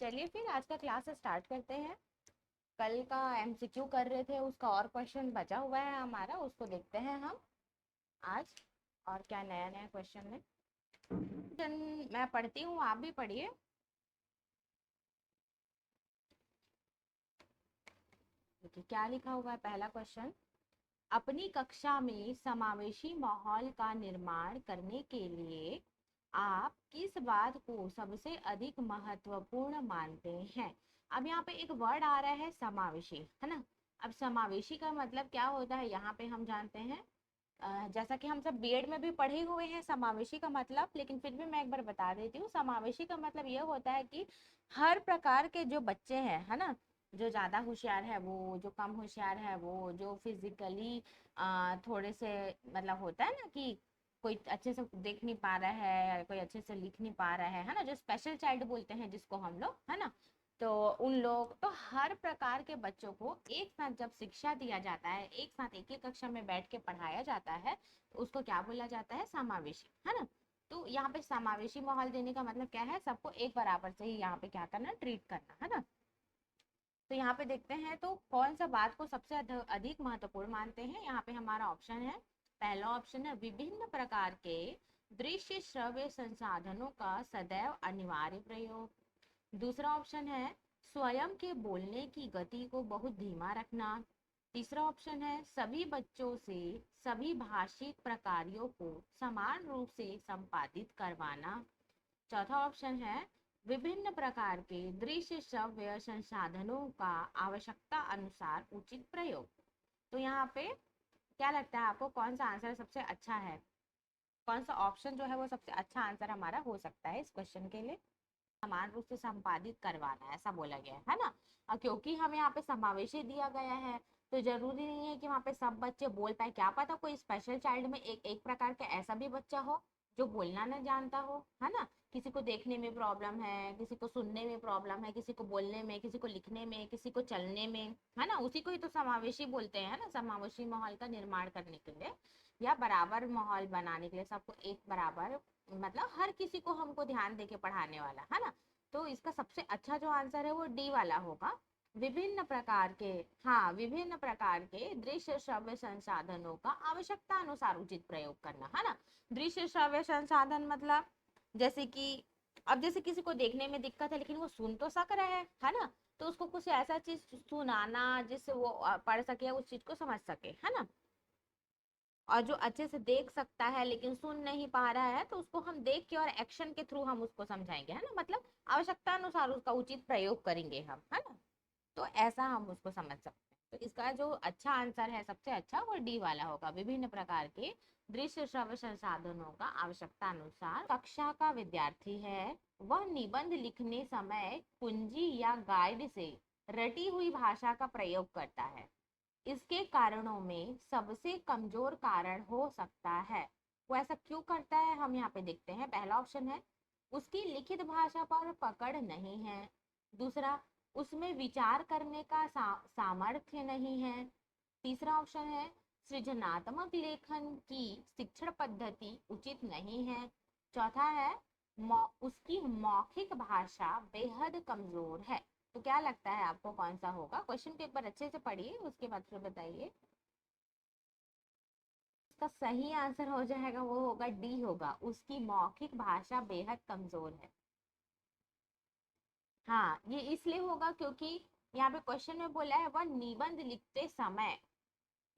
चलिए फिर आज का क्लास स्टार्ट करते हैं। कल का एमसीक्यू कर रहे थे, उसका और क्वेश्चन बचा हुआ है हमारा, उसको देखते हैं हम आज। और क्या नया नया क्वेश्चन है। मैं पढ़ती हूँ, आप भी पढ़िए। देखिए क्या लिखा हुआ है। पहला क्वेश्चन, अपनी कक्षा में समावेशी माहौल का निर्माण करने के लिए आप किस बात को सबसे अधिक महत्वपूर्ण मानते हैं। अब यहाँ पे एक वर्ड आ रहा है समावेशी, है ना। अब समावेशी का मतलब क्या होता है यहाँ पे हम जानते हैं। जैसा कि हम सब बीएड में भी पढ़े हुए हैं समावेशी का मतलब, लेकिन फिर भी मैं एक बार बता देती हूँ। समावेशी का मतलब ये होता है कि हर प्रकार के जो बच्चे हैं, है ना, जो ज़्यादा होशियार है वो, जो कम होशियार है वो, जो फिजिकली थोड़े से मतलब होता है ना कि कोई अच्छे से देख नहीं पा रहा है, कोई अच्छे से लिख नहीं पा रहा है ना, जो स्पेशल चाइल्ड बोलते हैं जिसको हम लोग, है ना। तो उन लोग तो हर प्रकार के बच्चों को एक साथ जब शिक्षा दिया जाता है, एक साथ एक ही कक्षा में बैठ के पढ़ाया जाता है, तो उसको क्या बोला जाता है, समावेशी, है ना। तो यहाँ पे समावेशी माहौल देने का मतलब क्या है, सबको एक बराबर से ही यहाँ पे क्या करना, ट्रीट करना, है ना। तो यहाँ पे देखते हैं तो कौन सा बात को सबसे अधिक महत्वपूर्ण मानते हैं। यहाँ पे हमारा ऑप्शन है, पहला ऑप्शन है विभिन्न प्रकार के दृश्य श्रव्य संसाधनों का सदैव अनिवार्य प्रयोग। दूसरा ऑप्शन है स्वयं के बोलने की गति को बहुत धीमा रखना। तीसरा ऑप्शन है सभी बच्चों से सभी भाषिक प्रकारों को समान रूप से संपादित करवाना। चौथा ऑप्शन है विभिन्न प्रकार के दृश्य श्रव्य संसाधनों का आवश्यकता अनुसार उचित प्रयोग। तो यहाँ पे क्या लगता है आपको, कौन सा आंसर सबसे अच्छा है, कौन सा ऑप्शन जो है वो सबसे अच्छा आंसर हमारा हो सकता है इस क्वेश्चन के लिए। समान रूप से संपादित करवाना ऐसा बोला गया है ना। क्योंकि हमें यहाँ पे समावेशी दिया गया है, तो जरूरी नहीं है कि वहाँ पे सब बच्चे बोल पाए। क्या पता कोई स्पेशल चाइल्ड में एक एक प्रकार का ऐसा भी बच्चा हो जो बोलना न जानता हो, है ना। किसी को देखने में प्रॉब्लम है, किसी को सुनने में प्रॉब्लम है, किसी को बोलने में, किसी को लिखने में, किसी को चलने में, है ना। उसी को ही तो समावेशी बोलते हैं ना, समावेशी माहौल का निर्माण करने के लिए या बराबर माहौल बनाने के लिए, सबको एक बराबर मतलब हर किसी को हमको ध्यान देके पढ़ाने वाला, है ना। तो इसका सबसे अच्छा जो आंसर है वो डी वाला होगा, विभिन्न प्रकार के। हाँ, विभिन्न प्रकार के दृश्य श्रव्य संसाधनों का आवश्यकता अनुसार उचित प्रयोग करना, है ना। दृश्य श्रव्य संसाधन मतलब जैसे कि अब जैसे किसी को देखने में दिक्कत है लेकिन वो सुन तो सक रहा है ना। तो उसको कुछ ऐसा चीज सुनाना जिससे वो पढ़ सके, उस चीज को समझ सके, है ना। और जो अच्छे से देख सकता है लेकिन सुन नहीं पा रहा है, तो उसको हम देख के और एक्शन के थ्रू हम उसको समझाएंगे, है ना। मतलब आवश्यकता अनुसार उसका उचित प्रयोग करेंगे हम, है ना। तो ऐसा हम उसको समझ सकते हैं। तो इसका जो अच्छा आंसर है सबसे अच्छा, वो डी वाला होगा, विभिन्न प्रकार के दृश्य श्रव्य संसाधनों का आवश्यकता अनुसार। कक्षा का विद्यार्थी है, वह निबंध लिखने समय कुंजी या गाइड से रटी हुई भाषा का प्रयोग करता है। इसके कारणों में सबसे कमजोर कारण हो सकता है। वो ऐसा क्यों करता है हम यहाँ पे देखते हैं। पहला ऑप्शन है उसकी लिखित भाषा पर पकड़ नहीं है। दूसरा, उसमें विचार करने का सामर्थ्य नहीं है। तीसरा ऑप्शन है सृजनात्मक लेखन की शिक्षण पद्धति उचित नहीं है। चौथा है उसकी मौखिक भाषा बेहद कमजोर है। तो क्या लगता है आपको कौन सा होगा। क्वेश्चन को एक बार अच्छे से पढ़िए, उसके बाद फिर बताइए। इसका सही आंसर हो जाएगा, वो होगा डी होगा, उसकी मौखिक भाषा बेहद कमजोर है। हाँ, ये इसलिए होगा क्योंकि यहाँ पे क्वेश्चन में बोला है वह निबंध लिखते समय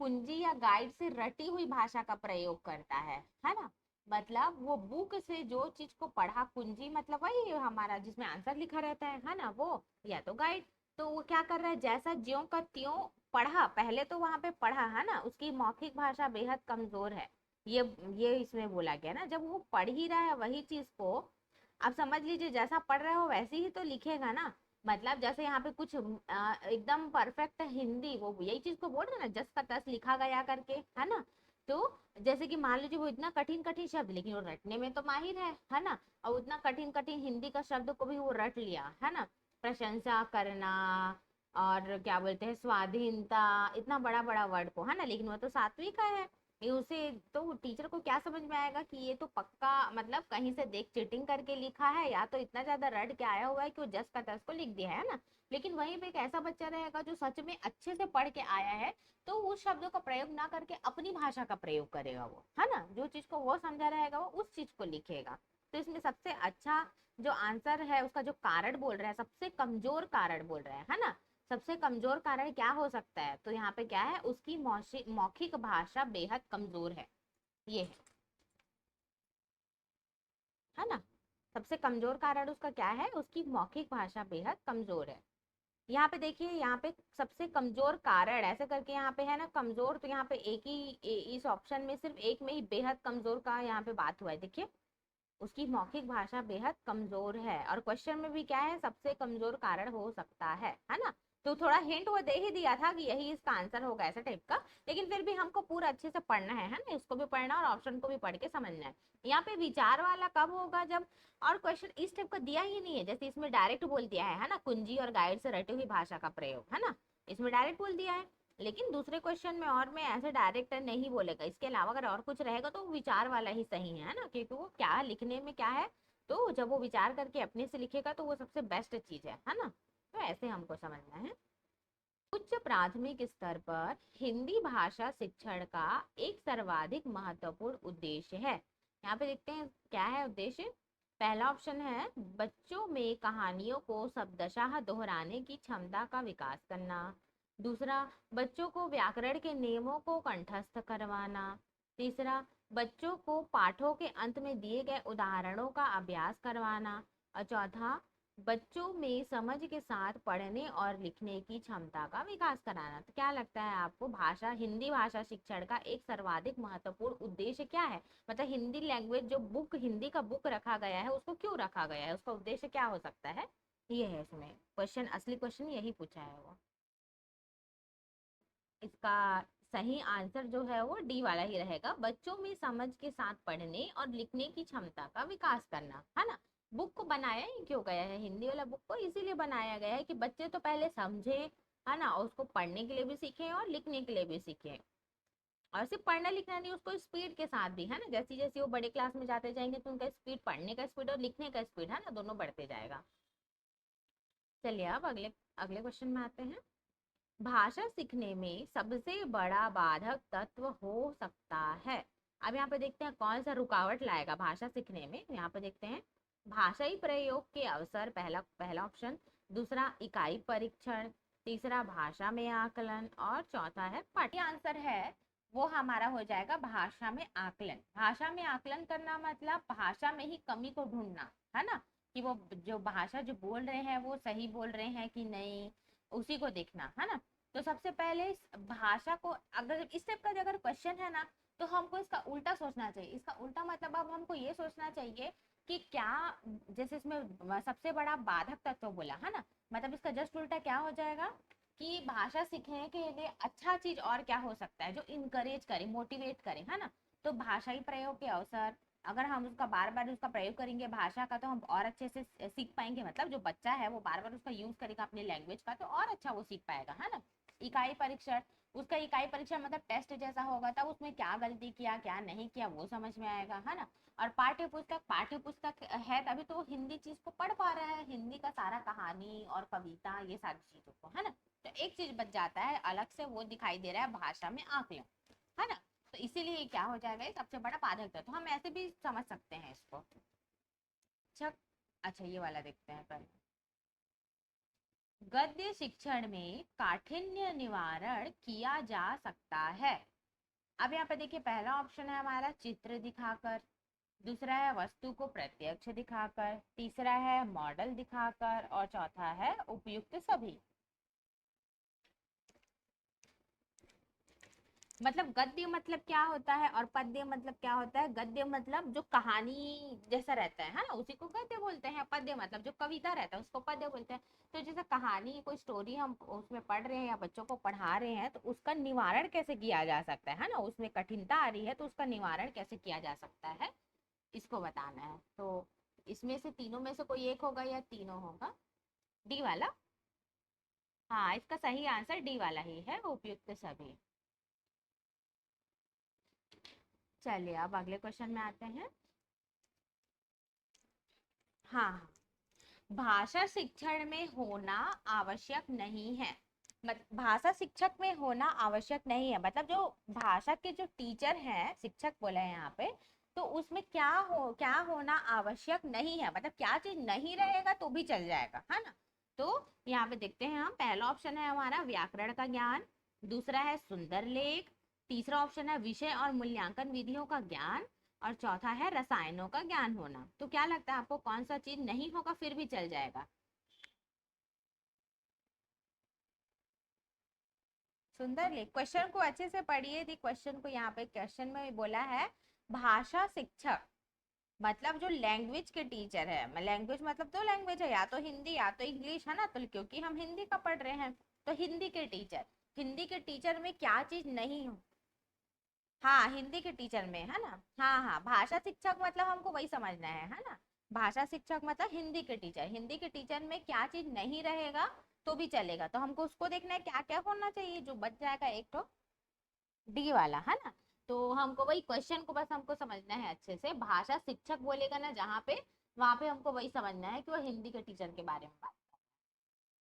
कुंजी या गाइड से रटी हुई भाषा का प्रयोग करता है ना। मतलब वो बुक से जो चीज को पढ़ा, कुंजी मतलब वही हमारा जिसमें आंसर लिखा रहता है ना, वो या तो गाइड। तो वो क्या कर रहा है, जैसा ज्यों का त्यों पढ़ा, पहले तो वहां पे पढ़ा, है ना। उसकी मौखिक भाषा बेहद कमजोर है। ये ये इसमें बोला गया ना, जब वो पढ़ ही रहा है वही चीज को, आप समझ लीजिए जैसा पढ़ रहे हो वैसे ही तो लिखेगा ना। मतलब जैसे यहाँ पे कुछ एकदम परफेक्ट हिंदी, वो यही चीज को बोल रहे हैं ना, जस का तस लिखा गया करके, है ना। तो जैसे कि मान लीजिए वो इतना कठिन कठिन शब्द, लेकिन वो रटने में तो माहिर है ना। और उतना कठिन कठिन हिंदी का शब्द को भी वो रट लिया, है ना। प्रशंसा करना और क्या बोलते हैं स्वाधीनता, इतना बड़ा बड़ा वर्ड को, है ना, लेकिन वो तो सात्विक का है। ये उसे तो टीचर को क्या समझ में आएगा कि ये तो पक्का मतलब कहीं से देख चीटिंग करके लिखा है, या तो इतना ज्यादा रट के आया हुआ है कि वो जस का तस को लिख दिया है ना। लेकिन वहीं पे एक ऐसा बच्चा रहेगा जो सच में अच्छे से पढ़ के आया है, तो उस शब्दों का प्रयोग ना करके अपनी भाषा का प्रयोग करेगा वो, है ना। जो चीज को वो समझा रहेगा वो उस चीज को लिखेगा। तो इसमें सबसे अच्छा जो आंसर है, उसका जो कारण बोल रहा है, सबसे कमजोर कारण बोल रहा है ना। सबसे कमजोर कारण क्या हो सकता है, तो यहाँ पे क्या है, उसकी मौखिक भाषा बेहद कमजोर है, ये है ना। सबसे कमजोर कारण उसका क्या है, उसकी मौखिक भाषा बेहद कमजोर है। यहाँ पे देखिए, यहाँ पे सबसे कमजोर कारण ऐसे करके यहाँ पे है ना, कमजोर, तो यहाँ पे एक ही इस ऑप्शन में सिर्फ एक में ही बेहद कमजोर का यहाँ पे बात हुआ है, देखिए। उसकी मौखिक भाषा बेहद कमजोर है, और क्वेश्चन में भी क्या है, सबसे कमजोर कारण हो सकता है ना। तो थोड़ा हिंट वो दे ही दिया था कि यही इसका आंसर होगा, ऐसा टाइप का। लेकिन फिर भी हमको पूरा अच्छे से पढ़ना है ना, इसको भी पढ़ना और ऑप्शन को भी पढ़ के समझना है। यहाँ पे विचार वाला कब होगा, जब और क्वेश्चन इस टाइप का दिया ही नहीं है, जैसे इसमें डायरेक्ट बोल दिया है ना, कुंजी और गाइड से रटी हुई भाषा का प्रयोग, है ना। इसमें डायरेक्ट बोल दिया है। लेकिन दूसरे क्वेश्चन में और में ऐसे डायरेक्ट नहीं बोलेगा, इसके अलावा अगर और कुछ रहेगा तो विचार वाला ही सही है ना, क्योंकि वो क्या लिखने में क्या है, तो जब वो विचार करके अपने से लिखेगा तो वो सबसे बेस्ट चीज है ना। तो ऐसे हमको समझना है। उच्च प्राथमिक स्तर पर हिंदी भाषा शिक्षण का एक सर्वाधिक महत्वपूर्ण उद्देश्य है। यहाँ पे देखते हैं क्या है उद्देश्य। पहला ऑप्शन है बच्चों में कहानियों को शब्दशः दोहराने की क्षमता का विकास करना। दूसरा, बच्चों को व्याकरण के नियमों को कंठस्थ करवाना। तीसरा, बच्चों को पाठों के अंत में दिए गए उदाहरणों का अभ्यास करवाना। और चौथा, बच्चों में समझ के साथ पढ़ने और लिखने की क्षमता का विकास कराना। तो क्या लगता है आपको, भाषा हिंदी भाषा शिक्षण का एक सर्वाधिक महत्वपूर्ण उद्देश्य क्या है। मतलब हिंदी लैंग्वेज जो बुक, हिंदी का बुक रखा गया है, उसको क्यों रखा गया है, उसका उद्देश्य क्या हो सकता है। ये है इसमें क्वेश्चन, असली क्वेश्चन यही पूछा है वो। इसका सही आंसर जो है वो डी वाला ही रहेगा, बच्चों में समझ के साथ पढ़ने और लिखने की क्षमता का विकास करना, है ना। बुक को बनाया ही क्यों गया है, हिंदी वाला बुक को इसीलिए बनाया गया है कि बच्चे तो पहले समझे, है ना, और उसको पढ़ने के लिए भी सीखे और लिखने के लिए भी सीखे। और सिर्फ पढ़ना लिखना नहीं, उसको स्पीड के साथ भी, है ना, जैसे जैसे वो बड़े क्लास में जाते जाएंगे तो उनका स्पीड, पढ़ने का स्पीड और लिखने का स्पीड, है ना, दोनों बढ़ते जाएगा। चलिए अब अगले अगले क्वेश्चन में आते हैं। भाषा सीखने में सबसे बड़ा बाधक तत्व हो सकता है। अब यहाँ पे देखते हैं कौन सा रुकावट लाएगा भाषा सीखने में। यहाँ पे देखते हैं भाषाई प्रयोग के अवसर, पहला पहला ऑप्शन। दूसरा, इकाई परीक्षण। तीसरा, भाषा में आकलन। और चौथा है पाठ्य। आंसर है वो हमारा हो जाएगा भाषा में आकलन। भाषा में आकलन करना मतलब भाषा में ही कमी को ढूंढना, है ना, कि वो जो भाषा जो बोल रहे हैं वो सही बोल रहे हैं कि नहीं, उसी को देखना, है ना। तो सबसे पहले भाषा को, अगर इस टाइप का अगर क्वेश्चन है ना, तो हमको इसका उल्टा सोचना चाहिए। इसका उल्टा मतलब अब हमको ये सोचना चाहिए कि क्या, जैसे इसमें सबसे बड़ा बाधक तत्व बोला, है ना, मतलब इसका जस्ट उल्टा क्या हो जाएगा कि भाषा सीखने के लिए अच्छा चीज और क्या हो सकता है जो इनकरेज करे, मोटिवेट करे, है ना। तो भाषाई प्रयोग के अवसर, अगर हम उसका बार बार उसका प्रयोग करेंगे भाषा का, तो हम और अच्छे से सीख पाएंगे। मतलब जो बच्चा है वो बार बार उसका यूज करेगा अपने लैंग्वेज का, तो और अच्छा वो सीख पाएगा, है ना। इकाई परीक्षण, उसका इकाई परीक्षण मतलब टेस्ट जैसा होगा, तब उसमें क्या गलती किया क्या नहीं किया वो समझ में आएगा, है ना। और पाठ्य पुस्तक, पाठ्य पुस्तक है तभी तो हिंदी चीज को पढ़ पा रहा है, हिंदी का सारा कहानी और कविता ये सारी चीजों को, है ना। तो एक चीज बच जाता है अलग से, वो दिखाई दे रहा है भाषा में आकलन, है ना। तो इसीलिए क्या हो जाएगा, ये सबसे बड़ा बाधक है। तो हम ऐसे भी समझ सकते हैं इसको। अच्छा, अच्छा ये वाला देखते हैं पहले। गद्य शिक्षण में काठिन्य निवारण किया जा सकता है। अब यहाँ पे देखिए पहला ऑप्शन है हमारा चित्र दिखाकर। दूसरा है वस्तु को प्रत्यक्ष दिखाकर। तीसरा है मॉडल दिखाकर। और चौथा है उपयुक्त सभी। मतलब गद्य मतलब क्या होता है और पद्य मतलब क्या होता है। गद्य मतलब जो कहानी जैसा रहता है ना, उसी को गद्य बोलते हैं। पद्य मतलब जो कविता रहता है उसको पद्य बोलते हैं। तो जैसे कहानी, कोई स्टोरी हम उसमें पढ़ रहे हैं या बच्चों को पढ़ा रहे हैं, तो उसका निवारण कैसे किया जा सकता है ना, उसमें कठिनता आ रही है तो उसका निवारण कैसे किया जा सकता है, इसको बताना है। तो इसमें से तीनों में से कोई एक होगा या तीनों होगा। डी वाला। हाँ, इसका सही आंसर डी वाला ही है, उपयुक्त सभी। चलिए अब अगले क्वेश्चन में आते हैं। हाँ हाँ, भाषा शिक्षण में होना आवश्यक नहीं है। भाषा शिक्षक में होना आवश्यक नहीं है मतलब जो भाषा के जो टीचर हैं, शिक्षक बोले हैं यहाँ पे, तो उसमें क्या होना आवश्यक नहीं है, मतलब क्या चीज नहीं रहेगा तो भी चल जाएगा, है ना। तो यहाँ पे देखते हैं हम, पहला ऑप्शन है हमारा व्याकरण का ज्ञान, दूसरा है सुंदर लेख, तीसरा ऑप्शन है विषय और मूल्यांकन विधियों का ज्ञान, और चौथा है रसायनों का ज्ञान होना। तो क्या लगता है आपको कौन सा चीज नहीं होगा फिर भी चल जाएगा? सुंदर लेख। क्वेश्चन को अच्छे से पढ़िए थी, क्वेश्चन को यहाँ पे क्वेश्चन में बोला है भाषा शिक्षक मतलब जो लैंग्वेज के टीचर है, लैंग्वेज मतलब दो लैंग्वेज है, या तो हिंदी या तो इंग्लिश, है ना, तो क्योंकि हम हिंदी का पढ़ रहे हैं तो हिंदी के टीचर, हिंदी के टीचर में क्या चीज नहीं हो। हाँ हिंदी के टीचर में, है ना। हाँ हाँ, भाषा शिक्षक मतलब हमको वही समझना है ना। भाषा शिक्षक मतलब हिंदी के टीचर, हिंदी के टीचर में क्या चीज नहीं रहेगा तो भी चलेगा, तो हमको उसको देखना है क्या क्या होना चाहिए, जो बच जाएगा एक तो डी वाला, है ना। तो हमको वही क्वेश्चन को बस हमको समझना है अच्छे से, भाषा शिक्षक बोलेगा ना जहाँ पे, वहां पे हमको वही समझना है कि वो हिंदी के टीचर के बारे में बात।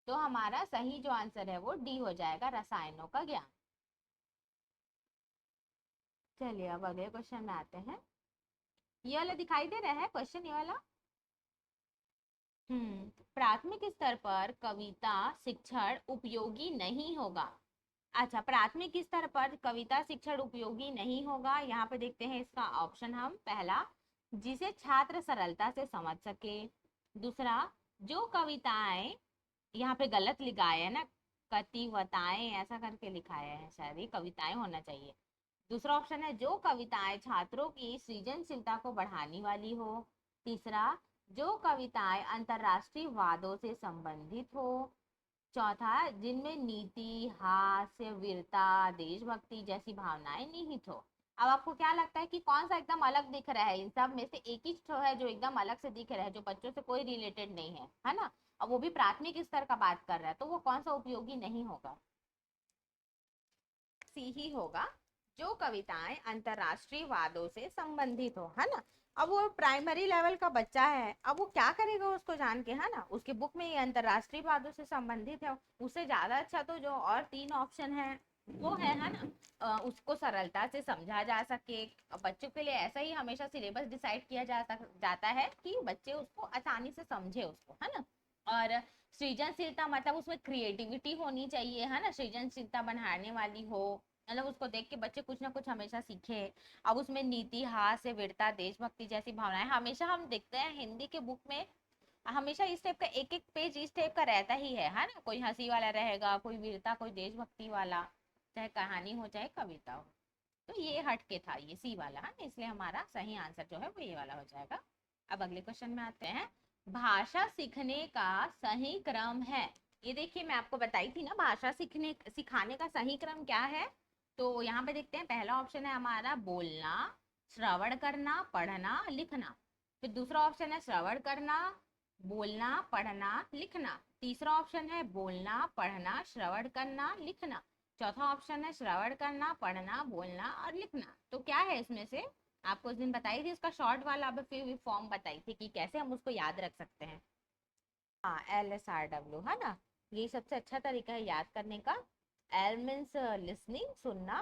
तो हमारा सही जो आंसर है वो डी हो जाएगा, रसायनों का ज्ञान। चलिए अब अगले क्वेश्चन में आते हैं। ये वाला दिखाई दे रहा है क्वेश्चन, ये वाला। प्राथमिक स्तर पर कविता शिक्षण उपयोगी नहीं होगा। अच्छा, प्राथमिक स्तर पर कविता शिक्षण उपयोगी नहीं होगा, यहाँ पे देखते हैं इसका ऑप्शन हम, पहला जिसे छात्र सरलता से समझ सके, दूसरा जो कविताएं, यहाँ पे गलत लिखा है ना, कतिवताएं ऐसा करके लिखाया है, शायद ये कविताएं होना चाहिए। दूसरा ऑप्शन है जो कविताएं छात्रों की सृजनशीलता को बढ़ाने वाली हो, तीसरा जो कविताएं अंतर्राष्ट्रीय वादों से संबंधित हो, चौथा जिनमें नीति हास्य वीरता देशभक्ति जैसी भावनाएं निहित हो। अब आपको क्या लगता है कि कौन सा एकदम अलग दिख रहा है, इन सब में से एक ही तो है जो एकदम अलग से दिख रहा है, जो बच्चों से कोई रिलेटेड नहीं है ना, अब वो भी प्राथमिक स्तर का बात कर रहा है, तो वो कौन सा उपयोगी नहीं होगा? सी ही होगा, जो कविताएं अंतरराष्ट्रीय वादों से संबंधित हो, है ना। अब वो प्राइमरी लेवल का बच्चा है, अब वो क्या करेगा उसको जान के, है ना, उसके बुक में ये अंतरराष्ट्रीय वादों से संबंधित है, उससे ज्यादा अच्छा तो जो और तीन ऑप्शन है वो है ना, उसको सरलता से समझा जा सके। बच्चों के लिए ऐसा ही हमेशा सिलेबस डिसाइड किया जाता है कि बच्चे उसको आसानी से समझे उसको, है ना। और सृजनशीलता मतलब उसमें क्रिएटिविटी होनी चाहिए, है ना, सृजनशीलता बढ़ाने वाली हो, मतलब उसको देख के बच्चे कुछ ना कुछ हमेशा सीखे। अब उसमें नीति हास्य वीरता देशभक्ति जैसी भावनाएं, हमेशा हम देखते हैं हिंदी के बुक में हमेशा इस टाइप का एक एक पेज इस टाइप का रहता ही है ना, कोई हंसी वाला रहेगा, कोई वीरता, कोई देशभक्ति वाला, चाहे कहानी हो चाहे कविता हो। तो ये हट के था, ये सी वाला है ना, इसलिए हमारा सही आंसर जो है वो ये वाला हो जाएगा। अब अगले क्वेश्चन में आते हैं। भाषा सीखने का सही क्रम है, ये देखिए मैं आपको बताई थी ना, भाषा सीखने सिखाने का सही क्रम क्या है। तो यहाँ पे देखते हैं, पहला ऑप्शन है हमारा बोलना, श्रवण करना, पढ़ना, लिखना। फिर दूसरा ऑप्शन है श्रवण करना, बोलना, पढ़ना, लिखना। तीसरा ऑप्शन है बोलना, पढ़ना, श्रवण करना, लिखना। चौथा ऑप्शन है श्रवण करना, पढ़ना, बोलना और लिखना। तो क्या है इसमें से? आपको उस दिन बताई थी इसका शॉर्ट वाला, अब फिर फॉर्म बताई थी कि कैसे हम उसको याद रख सकते हैं। हाँ LSRW, है ना, ये सबसे अच्छा तरीका है याद करने का। L मीन्स लिसनिंग सुनना,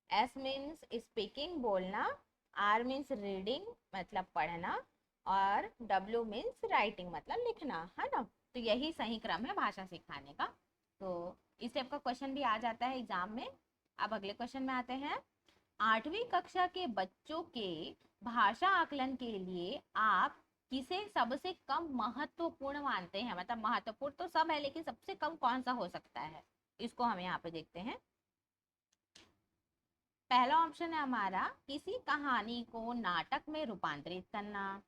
S मीन्स स्पीकिंग बोलना, R मीन्स रीडिंग मतलब पढ़ना, और W मीन्स राइटिंग मतलब लिखना, है ना। तो यही सही क्रम है भाषा सिखाने का। तो इस टाइप का क्वेश्चन भी आ जाता है एग्जाम में। अब अगले क्वेश्चन में आते हैं। 8वीं कक्षा के बच्चों के भाषा आकलन के लिए आप किसे सबसे कम महत्वपूर्ण मानते हैं, मतलब महत्वपूर्ण तो सब है लेकिन सबसे कम कौन सा हो सकता है, इसको हम यहाँ पे देखते हैं। पहला ऑप्शन है हमारा किसी कहानी को नाटक में रूपांतरित करना,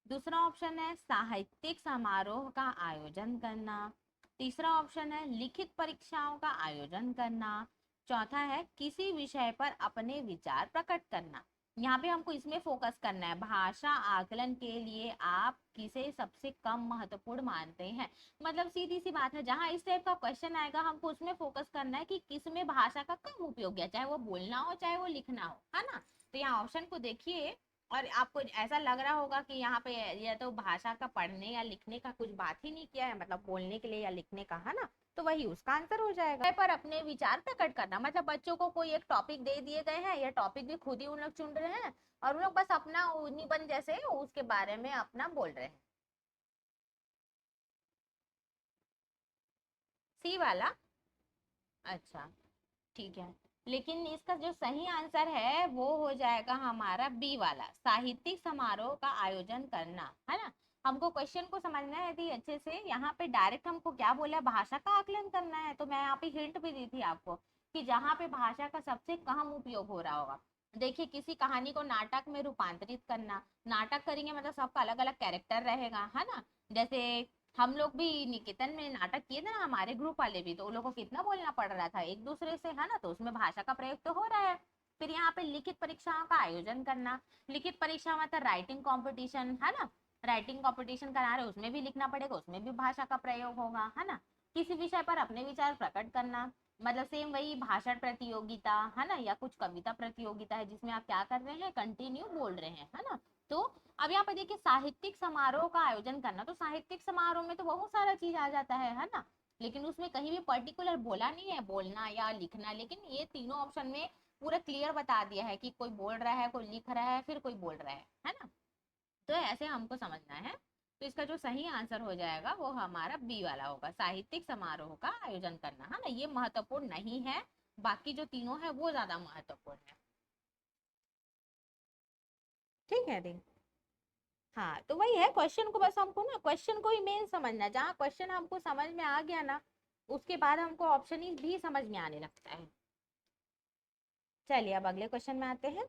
दूसरा ऑप्शन है साहित्यिक समारोह का आयोजन करना, तीसरा ऑप्शन है लिखित परीक्षाओं का आयोजन करना, चौथा है किसी विषय पर अपने विचार प्रकट करना। यहाँ पे हमको इसमें फोकस करना है, भाषा आकलन के लिए आप किसे सबसे कम महत्वपूर्ण मानते हैं। मतलब सीधी सी बात है, जहाँ इस टाइप का क्वेश्चन आएगा हमको उसमें फोकस करना है कि किस में भाषा का कम उपयोग है, चाहे वो बोलना हो चाहे वो लिखना हो, है ना। तो यहाँ ऑप्शन को देखिए और आपको ऐसा लग रहा होगा कि यहाँ पे ये तो भाषा का पढ़ने या लिखने का कुछ बात ही नहीं किया है, मतलब बोलने के लिए या लिखने का, है ना, तो वही उसका आंसर हो जाएगा। पर अपने विचार प्रकट करना, मतलब बच्चों को कोई एक टॉपिक दे दिए गए हैं, या टॉपिक भी खुद ही उन लोग चुन रहे हैं और उन लोग बस अपना निबंध जैसे उसके बारे में अपना बोल रहे हैं। सी वाला, अच्छा ठीक है, लेकिन इसका जो सही आंसर है वो हो जाएगा हमारा बी वाला, साहित्यिक समारोह का आयोजन करना, है ना। हमको क्वेश्चन को समझना है यदि अच्छे से, यहाँ पे डायरेक्ट हमको क्या बोला है, भाषा का आकलन करना है, तो मैं यहाँ पे हिंट भी दी थी आपको कि जहाँ पे भाषा का सबसे कम उपयोग हो रहा होगा। देखिए, किसी कहानी को नाटक में रूपांतरित करना, नाटक करेंगे मतलब सबका अलग अलग कैरेक्टर रहेगा, है ना। जैसे हम लोग भी निकेतन में नाटक किए थे ना, हमारे ग्रुप वाले भी, तो उन लोगों को कितना बोलना पड़ रहा था एक दूसरे से, है ना, तो उसमें भाषा का प्रयोग तो हो रहा है। फिर यहाँ पे लिखित परीक्षाओं का आयोजन करना, लिखित परीक्षा मतलब राइटिंग कंपटीशन, है ना, राइटिंग कंपटीशन करा रहे, उसमें भी लिखना पड़ेगा, उसमें भी भाषा का प्रयोग होगा, है ना। किसी विषय पर अपने विचार प्रकट करना, मतलब सेम वही भाषण प्रतियोगिता, है ना, या कुछ कविता प्रतियोगिता है जिसमें आप क्या कर रहे हैं, कंटिन्यू बोल रहे हैं, है ना। तो अब यहाँ पे देखिए, साहित्यिक समारोह का आयोजन करना, तो साहित्यिक समारोह में तो बहुत सारा चीज आ जाता है ना, लेकिन उसमें कहीं भी पर्टिकुलर बोला नहीं है बोलना या लिखना, लेकिन ये तीनों ऑप्शन में पूरा क्लियर बता दिया है कि कोई बोल रहा है, कोई लिख रहा है, फिर कोई बोल रहा है ना। तो ऐसे हमको समझना है। तो इसका जो सही आंसर हो जाएगा वो हमारा बी वाला होगा, साहित्यिक समारोह का आयोजन करना, है ना। ये महत्वपूर्ण नहीं है, बाकी जो तीनों है वो ज्यादा महत्वपूर्ण है। ठीक है दी। हाँ, तो वही है, क्वेश्चन को बस हमको ना, क्वेश्चन को ही मेन समझना, जहाँ क्वेश्चन हमको समझ में आ गया ना, उसके बाद हमको ऑप्शन ही भी समझ में आने लगता है। चलिए अब अगले क्वेश्चन में आते हैं।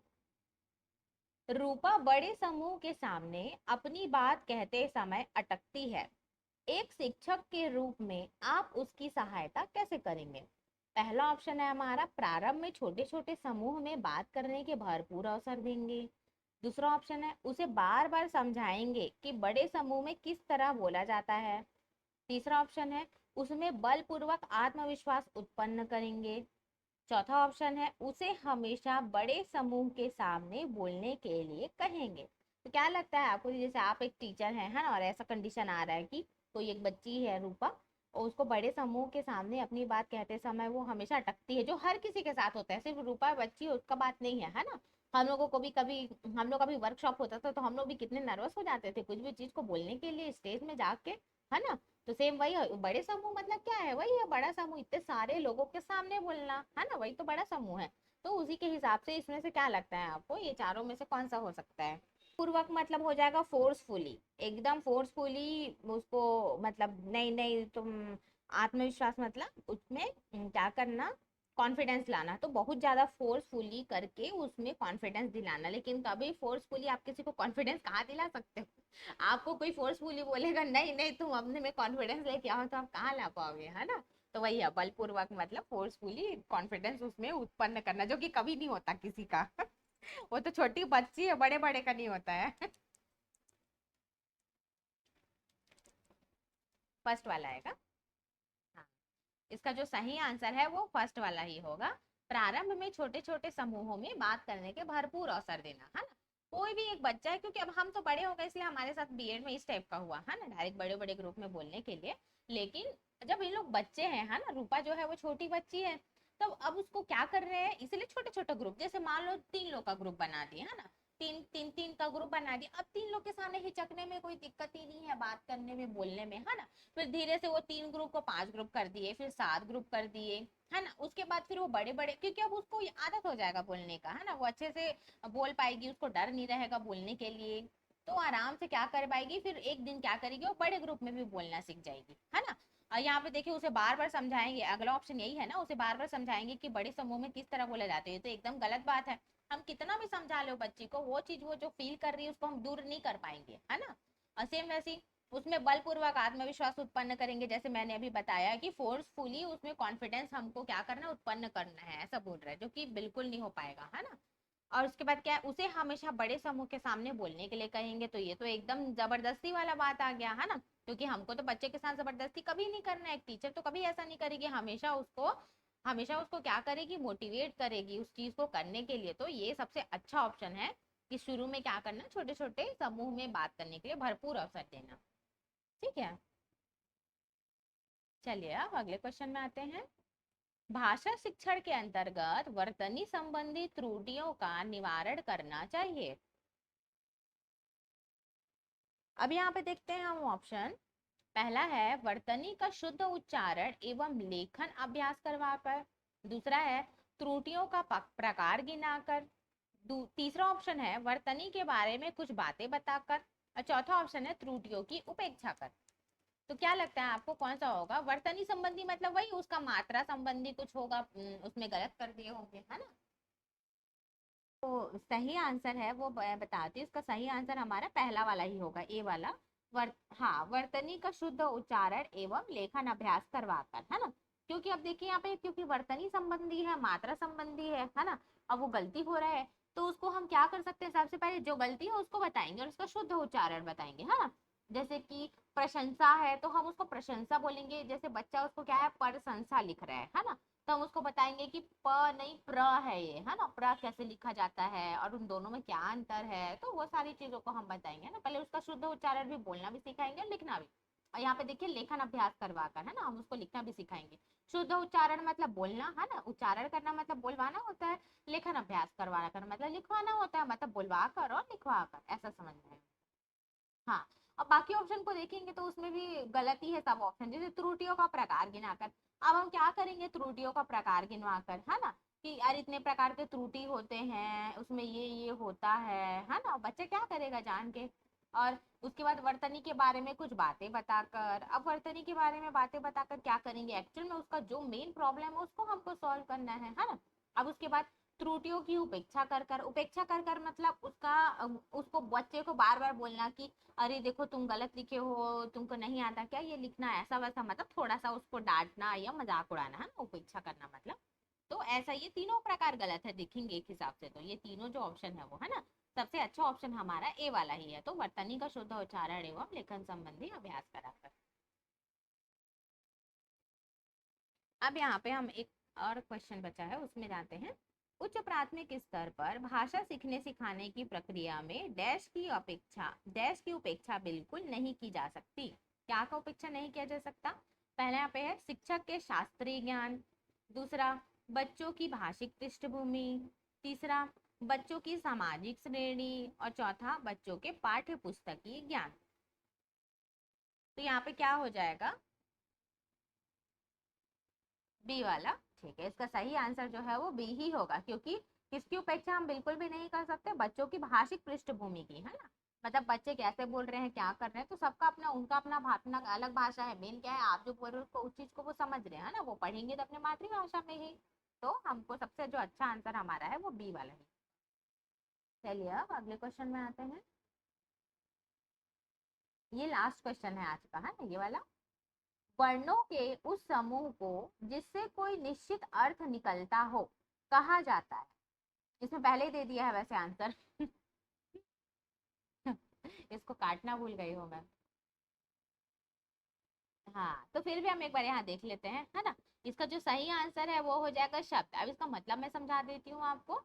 रूपा बड़े समूह के सामने अपनी बात कहते समय अटकती है, एक शिक्षक के रूप में आप उसकी सहायता कैसे करेंगे। पहला ऑप्शन है हमारा, प्रारंभ में छोटे छोटे समूह में बात करने के भरपूर अवसर देंगे। दूसरा ऑप्शन है, उसे बार बार समझाएंगे कि बड़े समूह में किस तरह बोला जाता है। तीसरा ऑप्शन है, उसमें बलपूर्वक आत्मविश्वास उत्पन्न करेंगे। चौथा ऑप्शन है, उसे हमेशा बड़े समूह के सामने बोलने के लिए कहेंगे। तो क्या लगता है आपको, जैसे आप एक टीचर हैं, है ना, और ऐसा कंडीशन आ रहा है कि कोई एक बच्ची है रूपा, और उसको बड़े समूह के सामने अपनी बात कहते समय वो हमेशा अटकती है, जो हर किसी के साथ होता है, सिर्फ रूपा बच्ची है उसका बात नहीं है, है ना। हम लोगों को भी कभी, हम लोग कभी वर्कशॉप होता था तो हम लोग भी कितने नर्वस हो जाते थे कुछ भी चीज को बोलने के लिए स्टेज में जाके, है ना। तो सेम वही है, बड़े समूह मतलब क्या है, वही है बड़ा समूह, इतने सारे लोगों के सामने बोलना, है ना, वही तो बड़ा समूह है। तो उसी के हिसाब से इसमें से क्या लगता है आपको, ये चारों में से कौन सा हो सकता है। पूर्वक मतलब हो जाएगा फोर्सफुली, एकदम फोर्सफुली उसको, मतलब नहीं नहीं तुम, आत्मविश्वास मतलब उसमें क्या करना, कॉन्फिडेंस लाना, तो बहुत ज्यादा फोर्सफुली करके उसमें कॉन्फिडेंस दिलाना। लेकिन कभी फोर्सफुली आप किसी को कॉन्फिडेंस कहाँ दिला सकते हो, आपको कोई फोर्सफुली बोलेगा नहीं नहीं तुम अपने में कॉन्फिडेंस लेके आओ, तो आप कहाँ ला पाओगे, है ना। तो वही है, बलपूर्वक मतलब फोर्सफुली कॉन्फिडेंस उसमें उत्पन्न करना, जो कि कभी नहीं होता किसी का वो तो छोटी बच्ची है, बड़े बड़े का नहीं होता है फर्स्ट वाला आएगा। हाँ, इसका जो सही आंसर है वो फर्स्ट वाला ही होगा, प्रारंभ में छोटे छोटे समूहों में बात करने के भरपूर अवसर देना, है ना। कोई भी एक बच्चा है, क्योंकि अब हम तो बड़े हो गए इसलिए हमारे साथ बीएड में इस टाइप का हुआ, है ना, डायरेक्ट बड़े बड़े ग्रुप में बोलने के लिए। लेकिन जब इन लोग बच्चे हैं, है ना, रूपा जो है वो छोटी बच्ची है, तो अब उसको क्या कर रहे हैं, इसलिए छोटे छोटे ग्रुप, जैसे मान लो 3 लोग का ग्रुप बना दिए, है ना, तीन तीन तीन का ग्रुप बना दिया, अब 3 लोग के सामने हिचकने में कोई दिक्कत ही नहीं है, बात करने में बोलने में, है ना। फिर धीरे से वो 3 ग्रुप को 5 ग्रुप कर दिए, फिर 7 ग्रुप कर दिए, है ना। उसके बाद फिर वो बड़े बड़े, क्योंकि अब उसको आदत हो जाएगा बोलने का, है ना, वो अच्छे से बोल पाएगी, उसको डर नहीं रहेगा बोलने के लिए, तो आराम से क्या कर पाएगी, फिर एक दिन क्या करेगी, वो बड़े ग्रुप में भी बोलना सीख जाएगी, है ना। और यहाँ पे देखिए, उसे बार बार समझाएंगे, अगला ऑप्शन यही है ना, उसे बार बार समझाएंगे कि बड़े समूह में किस तरह बोला जाता है, ये तो एकदम गलत बात है। हम कितना भी समझा लो बच्ची को, वो चीज वो जो फील कर रही है उसको हम दूर नहीं कर पाएंगे, है ना। और सेम वैसी उसमें बलपूर्वक आत्मविश्वास उत्पन्न करेंगे, जैसे मैंने अभी बताया कि फोर्सफुली उसमें कॉन्फिडेंस हमको क्या करना है, उत्पन्न करना है, ऐसा बोल रहा है, जो कि बिल्कुल नहीं हो पाएगा, है ना। और उसके बाद क्या है, उसे हमेशा बड़े समूह के सामने बोलने के लिए कहेंगे, तो ये तो एकदम जबरदस्ती वाला बात आ गया, है ना। क्योंकि हमको तो बच्चे के साथ जबरदस्ती कभी नहीं करना है, एक टीचर तो कभी ऐसा नहीं करेगी, हमेशा उसको हमेशा उसको क्या करेगी, मोटिवेट करेगी उस चीज को करने के लिए। तो ये सबसे अच्छा ऑप्शन है कि शुरू में क्या करना, छोटे छोटे समूह में बात करने के लिए भरपूर अवसर देना। ठीक है, चलिए अब अगले क्वेश्चन में आते हैं। भाषा शिक्षण के अंतर्गत वर्तनी संबंधी त्रुटियों का निवारण करना चाहिए। अब यहाँ पे देखते हैं हम ऑप्शन। पहला है वर्तनी का शुद्ध उच्चारण एवं लेखन अभ्यास करवाकर। दूसरा है त्रुटियों का प्रकार गिनाकर। तीसरा ऑप्शन है वर्तनी के बारे में कुछ बातें बताकर। और चौथा ऑप्शन है त्रुटियों की उपेक्षा कर। तो क्या लगता है आपको कौन सा होगा? वर्तनी संबंधी मतलब वही उसका मात्रा संबंधी कुछ होगा, उसमें गलत कर दिए होंगे, है ना। तो सही आंसर है वो बताती हूँ, इसका सही आंसर हमारा पहला वाला ही होगा, ए वाला। हाँ, वर्तनी का शुद्ध उच्चारण एवं लेखन अभ्यास करवाकर, है ना। क्योंकि अब देखिए यहाँ पे, क्योंकि वर्तनी संबंधी है, मात्रा संबंधी है ना। अब वो गलती हो रहा है तो उसको हम क्या कर सकते हैं, सबसे पहले जो गलती है उसको बताएंगे और उसका शुद्ध उच्चारण बताएंगे, है ना। जैसे कि प्रशंसा है तो हम उसको प्रशंसा बोलेंगे, जैसे बच्चा उसको क्या है, प्रशंसा लिख रहा है ना। तो हम उसको बताएंगे कि प नहीं प्र है ये, है ना। प्र कैसे लिखा जाता है और उन दोनों में क्या अंतर है, तो वो सारी चीजों को हम बताएंगे ना। पहले उसका शुद्ध उच्चारण भी, बोलना भी सिखाएंगे और लिखना भी। और यहाँ पे देखिए लेखन अभ्यास करवाकर, है ना, हम उसको लिखना भी सिखाएंगे। शुद्ध उच्चारण मतलब बोलना, है ना, उच्चारण करना मतलब बोलवाना होता है। लेखन अभ्यास करवाना कर मतलब लिखवाना होता है, मतलब बुलवा कर और लिखवा कर, ऐसा समझना है। हाँ, अब बाकी ऑप्शन को देखेंगे तो उसमें भी गलती है सब ऑप्शन। जैसे त्रुटियों का प्रकार गिनाकर, अब हम क्या करेंगे त्रुटियों का प्रकार गिनवाकर, है ना, कि यार इतने प्रकार के त्रुटि होते हैं, उसमें ये होता है ना। बच्चा क्या करेगा जान के। और उसके बाद वर्तनी के बारे में कुछ बातें बताकर, अब वर्तनी के बारे में बातें बताकर क्या करेंगे, एक्चुअल में उसका जो मेन प्रॉब्लम है उसको हमको सॉल्व करना है ना। अब उसके बाद त्रुटियों की उपेक्षा कर कर, उपेक्षा कर कर मतलब उसका उसको बच्चे को बार बार बोलना कि अरे देखो तुम गलत लिखे हो, तुमको नहीं आता क्या ये लिखना, ऐसा वैसा, मतलब थोड़ा सा उसको डांटना या मजाक उड़ाना, है ना, उपेक्षा करना मतलब। तो ऐसा ये तीनों प्रकार गलत है, देखेंगे एक हिसाब से तो ये तीनों जो ऑप्शन है वो, है ना। सबसे अच्छा ऑप्शन हमारा ए वाला ही है, तो वर्तनी का शुद्ध उच्चारण एवं लेखन संबंधी अभ्यास कराकर। अब यहाँ पे हम एक और क्वेश्चन बचा है उसमें जाते हैं। उच्च प्राथमिक स्तर पर भाषा सीखने सिखाने की प्रक्रिया में डैश की उपेक्षा बिल्कुल नहीं की जा सकती। क्या का उपेक्षा नहीं किया जा सकता? पहले यहाँ पे है शिक्षक के शास्त्रीय ज्ञान। दूसरा, बच्चों की भाषिक पृष्ठभूमि। तीसरा, बच्चों की सामाजिक श्रेणी। और चौथा, बच्चों के पाठ्य पुस्तकीय ज्ञान। तो यहाँ पे क्या हो जाएगा, बी वाला। ठीक है, इसका सही आंसर जो है वो बी ही होगा, क्योंकि किसकी उपेक्षा हम बिल्कुल भी नहीं कर सकते, बच्चों की भाषिक पृष्ठभूमि की, है ना। मतलब बच्चे कैसे बोल रहे हैं, क्या कर रहे हैं, तो सबका अपना, उनका अपना अपना अलग भाषा है। मेन क्या है, आप जो बोल रहे हो उसको, उस चीज को वो समझ रहे हैं ना, वो पढ़ेंगे तो अपने मातृभाषा में ही। तो हमको सबसे जो अच्छा आंसर हमारा है वो बी वाला है। चलिए अब अगले क्वेश्चन में आते हैं। ये लास्ट क्वेश्चन है आज का, है ना, ये वाला। वर्णों के उस समूह को जिससे कोई निश्चित अर्थ निकलता हो कहा जाता है। इसमें पहले ही दे दिया है वैसे आंसर। इसको काटना भूल गई हूँ मैं। हाँ, तो फिर भी हम एक बार यहाँ देख लेते हैं, है ना। इसका जो सही आंसर है वो हो जाएगा शब्द। अब इसका मतलब मैं समझा देती हूँ आपको।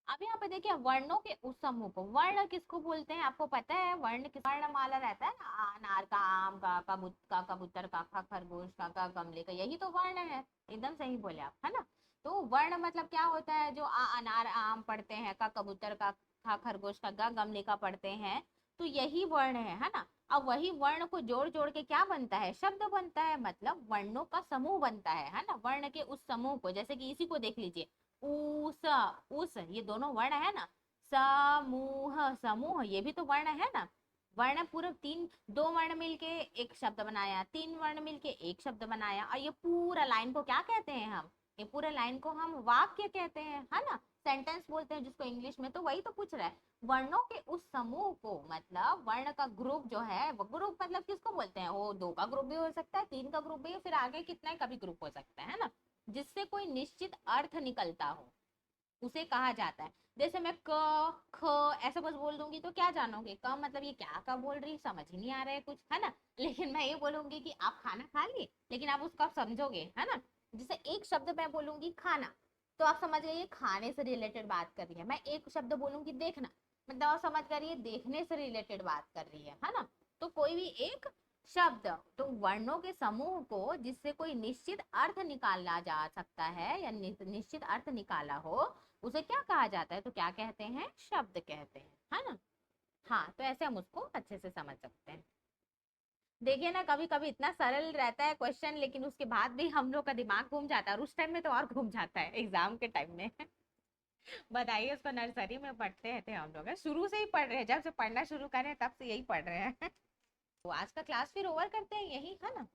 अब यहाँ पे देखिए वर्णों के उस समूह को, वर्ण किसको बोलते हैं आपको पता है? वर्ण किस, वर्णमाला रहता है ना, अनार का, आम का, कबूतर का, खरगोश का, गमले का, यही तो वर्ण है। एकदम सही बोले आप, है ना। तो वर्ण मतलब क्या होता है, जो अनार आम पढ़ते हैं, का कबूतर का, खा खरगोश का, ग गमले का पढ़ते हैं, तो यही वर्ण है ना। अब वही वर्ण को जोड़ जोड़ के क्या बनता है, शब्द बनता है, मतलब वर्णों का समूह बनता है ना। वर्ण के उस समूह को, जैसे कि इसी को देख लीजिए, उस, ये दोनों वर्ण है ना। समूह, समूह ये भी तो वर्ण है ना। वर्ण पूरा तीन, दो वर्ण मिलके एक शब्द बनाया, तीन वर्ण मिलके एक शब्द बनाया, और ये पूरा लाइन को क्या कहते हैं हम, ये पूरे लाइन को हम वाक्य कहते हैं, है ना। सेंटेंस बोलते हैं जिसको इंग्लिश में। तो वही तो पूछ रहा है, वर्णों के उस समूह को, मतलब वर्ण का ग्रुप जो है, वो ग्रुप मतलब किसको बोलते हैं, वो दो का ग्रुप भी हो सकता है, तीन का ग्रुप भी, फिर आगे कितना का भी ग्रुप हो सकता है ना, जिससे कोई निश्चित अर्थ निकलता हो उसे कहा जाता है। जैसे मैं क, ख ऐसे बस बोल दूंगी तो क्या जानोगे, क मतलब ये क्या का बोल रही, समझ ही नहीं आ रहा है कुछ, है ना। लेकिन मैं ये बोलूंगी कि आप खाना खा लिए, लेकिन आप उसको आप समझोगे, है ना। जैसे एक शब्द मैं बोलूंगी खाना, तो आप समझ गए ये खाने से रिलेटेड बात कर रही है। मैं एक शब्द बोलूंगी देखना, मतलब आप समझ गए ये देखने से रिलेटेड बात कर रही है ना। तो कोई भी एक शब्द, तो वर्णों के समूह को जिससे कोई निश्चित अर्थ निकाला जा सकता है या निश्चित अर्थ निकाला हो, उसे क्या कहा जाता है, तो क्या कहते हैं, शब्द कहते हैं, है ना। हाँ, तो ऐसे हम उसको अच्छे से समझ सकते हैं। देखिए ना, कभी कभी इतना सरल रहता है क्वेश्चन, लेकिन उसके बाद भी हम लोग का दिमाग घूम जाता है, और उस टाइम में तो और घूम जाता है एग्जाम के टाइम में। बताइए, उसको नर्सरी में पढ़ते थे हम लोग, शुरू से ही पढ़ रहे हैं, जब से पढ़ना शुरू करें तब से यही पढ़ रहे हैं। तो आज का क्लास फिर ओवर करते हैं यही, है ना।